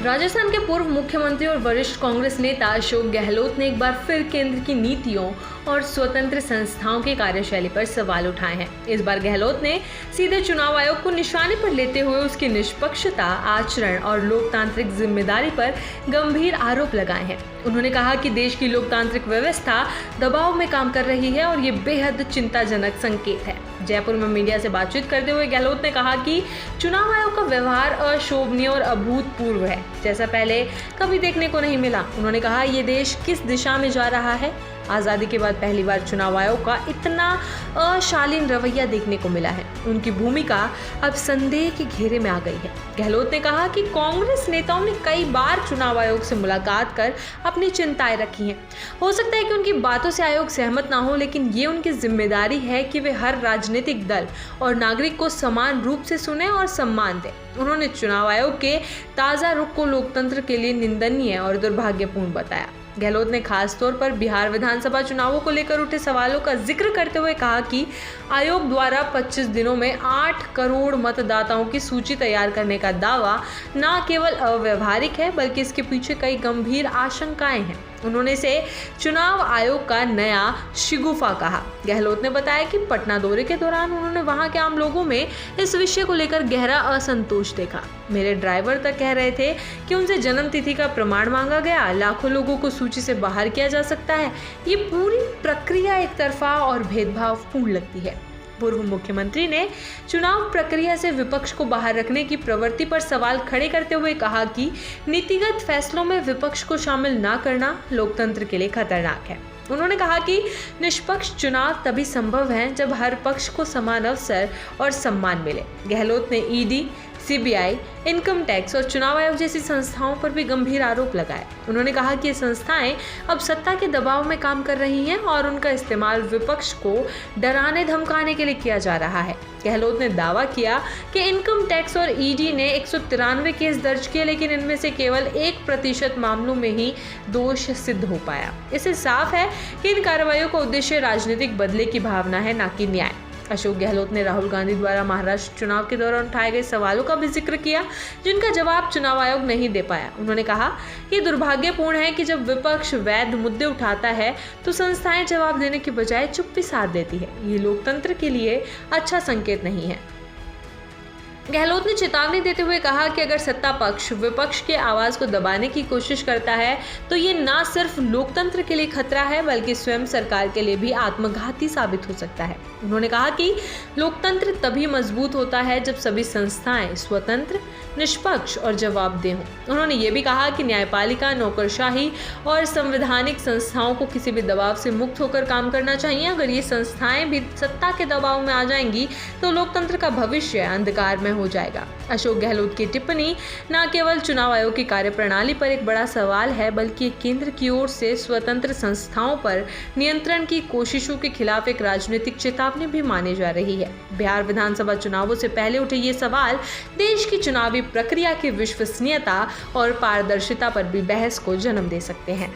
राजस्थान के पूर्व मुख्यमंत्री और वरिष्ठ कांग्रेस नेता अशोक गहलोत ने एक बार फिर केंद्र की नीतियों और स्वतंत्र संस्थाओं की कार्यशैली पर सवाल उठाए हैं। इस बार गहलोत ने सीधे चुनाव आयोग को निशाने पर लेते हुए उसकी निष्पक्षता, आचरण और लोकतांत्रिक जिम्मेदारी पर गंभीर आरोप लगाए हैं। उन्होंने कहा कि देश की लोकतांत्रिक व्यवस्था दबाव में काम कर रही है और ये बेहद चिंताजनक संकेत है। जयपुर में मीडिया से बातचीत करते हुए गहलोत ने कहा कि चुनाव आयोग का व्यवहार अशोभनीय और अभूतपूर्व है, जैसा पहले कभी देखने को नहीं मिला। उन्होंने कहा, ये देश किस दिशा में जा रहा है। आज़ादी के बाद पहली बार चुनाव आयोग का इतना अशालीन रवैया देखने को मिला है। उनकी भूमिका अब संदेह के घेरे में आ गई है। गहलोत ने कहा कि कांग्रेस नेताओं ने कई बार चुनाव आयोग से मुलाकात कर अपनी चिंताएं रखी हैं। हो सकता है कि उनकी बातों से आयोग सहमत ना हो, लेकिन ये उनकी जिम्मेदारी है कि वे हर राजनीतिक दल और नागरिक को समान रूप से सुने और सम्मान दें। उन्होंने चुनाव आयोग के ताज़ा रुख को लोकतंत्र के लिए निंदनीय और दुर्भाग्यपूर्ण बताया। गहलोत ने खास तौर पर बिहार विधानसभा चुनावों को लेकर उठे सवालों का जिक्र करते हुए कहा कि आयोग द्वारा 25 दिनों में 8 करोड़ मतदाताओं की सूची तैयार करने का दावा न केवल अव्यावहारिक है, बल्कि इसके पीछे कई गंभीर आशंकाएं हैं। उन्होंने इसे चुनाव आयोग का नया शिगुफा कहा। गहलोत ने बताया कि पटना दौरे के दौरान उन्होंने वहां के आम लोगों में इस विषय को लेकर गहरा असंतोष देखा। मेरे ड्राइवर तक कह रहे थे कि उनसे जन्म तिथि का प्रमाण मांगा गया, लाखों लोगों को सूची से बाहर किया जा सकता है। ये पूरी प्रक्रिया एक तरफा और भेदभावपूर्ण लगती है। पूर्व मुख्यमंत्री ने चुनाव प्रक्रिया से विपक्ष को बाहर रखने की प्रवृत्ति पर सवाल खड़े करते हुए कहा कि नीतिगत फैसलों में विपक्ष को शामिल न करना लोकतंत्र के लिए खतरनाक है। उन्होंने कहा कि निष्पक्ष चुनाव तभी संभव है जब हर पक्ष को समान अवसर और सम्मान मिले। गहलोत ने ईडी, सीबीआई, इनकम टैक्स और चुनाव आयोग जैसी संस्थाओं पर भी गंभीर आरोप लगाए। उन्होंने कहा कि ये संस्थाएं अब सत्ता के दबाव में काम कर रही हैं और उनका इस्तेमाल विपक्ष को डराने धमकाने के लिए किया जा रहा है। गहलोत ने दावा किया कि इनकम टैक्स और ईडी ने 193 केस दर्ज किए, लेकिन इनमें से केवल 1% मामलों में ही दोष सिद्ध हो पाया। इससे साफ है कि इन कार्रवाइयों का उद्देश्य राजनीतिक बदले की भावना है, न कि न्याय। अशोक गहलोत ने राहुल गांधी द्वारा महाराष्ट्र चुनाव के दौरान उठाए गए सवालों का भी जिक्र किया, जिनका जवाब चुनाव आयोग नहीं दे पाया। उन्होंने कहा, ये दुर्भाग्यपूर्ण है कि जब विपक्ष वैध मुद्दे उठाता है तो संस्थाएं जवाब देने के बजाय चुप्पी साध देती है। ये लोकतंत्र के लिए अच्छा संकेत नहीं है। गहलोत ने चेतावनी देते हुए कहा कि अगर सत्ता पक्ष विपक्ष के आवाज को दबाने की कोशिश करता है तो ये न सिर्फ लोकतंत्र के लिए खतरा है, बल्कि स्वयं सरकार के लिए भी आत्मघाती साबित हो सकता है। उन्होंने कहा कि लोकतंत्र तभी मजबूत होता है जब सभी संस्थाएं स्वतंत्र, निष्पक्ष और जवाबदेह हों। उन्होंने ये भी कहा कि न्यायपालिका, नौकरशाही और संवैधानिक संस्थाओं को किसी भी दबाव से मुक्त होकर काम करना चाहिए। अगर ये संस्थाएं भी सत्ता के दबाव में आ जाएंगी तो लोकतंत्र का भविष्य अंधकार में हो जाएगा। अशोक गहलोत की टिप्पणी न केवल चुनाव आयोग की कार्यप्रणाली पर एक बड़ा सवाल है, बल्कि केंद्र की ओर से स्वतंत्र संस्थाओं पर नियंत्रण की कोशिशों के खिलाफ एक राजनीतिक चेतावनी भी मानी जा रही है। बिहार विधानसभा चुनावों से पहले उठे ये सवाल देश की चुनावी प्रक्रिया की विश्वसनीयता और पारदर्शिता पर भी बहस को जन्म दे सकते हैं।